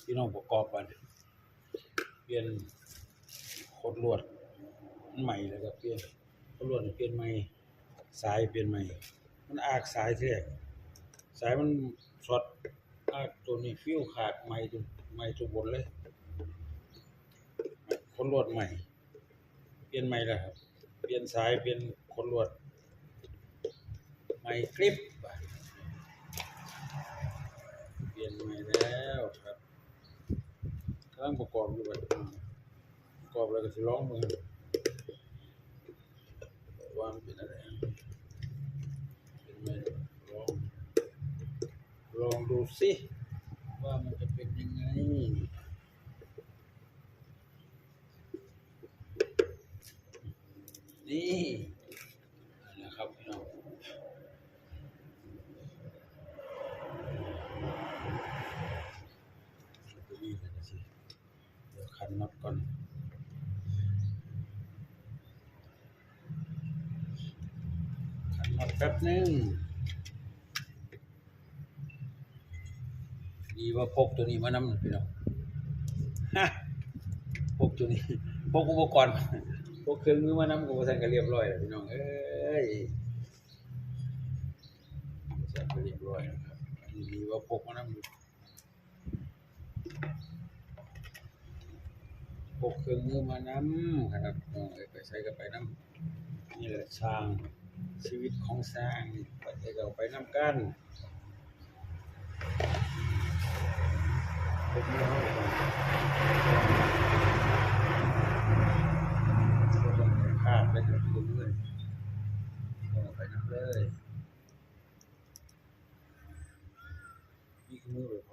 พี่น้องประกอบกันเปลี่ยนโคตรลวดใหม่แล้วก็เปลี่ยนโคตรลวดเปลี่ยนใหม่สายเปลี่ยนใหม่มันอากสายที่แรกสายมันช็อตอากตัวนี้ฟิวขาดใหม่ทุกบนเลยโคตรลวดใหม่เปลี่ยนใหม่แล้วครับเปลี่ยนสายเปลี่ยนโคตรลวดใหม่กริปเปลี่ยนใหม่แล้วครับกำลังประกอบอยู่แบบประกอบแล้วก็สิร้องมือว่ามันเป็นอะไรเป็นไงลองดูสิว่ามันจะเป็นยังไงนี่นะครับพี่น้องตัวนี้เลยนะสิเดี๋ยวขันน็อตก่อนขันน็อตแป๊บนึงดีว่าพกตัวนี้มานำพี่น้องฮะพกตัวนี้พกอุปกรณ์พกเครื่องมือมานำกับท่านก็เรียบร้อยแล้วพี่น้องเอ้ยท่านก็เรียบร้อยแล้วครับดีว่าพกมานำพกเครื่องมือมานำครับไปใช้กับไปนำนี่แหละช่างชีวิตของสร้างไปใช้กับไปนำกันพกมือข้ามไปถึงเครื่องมือไปนำเลยมีเครื่องมือไปพ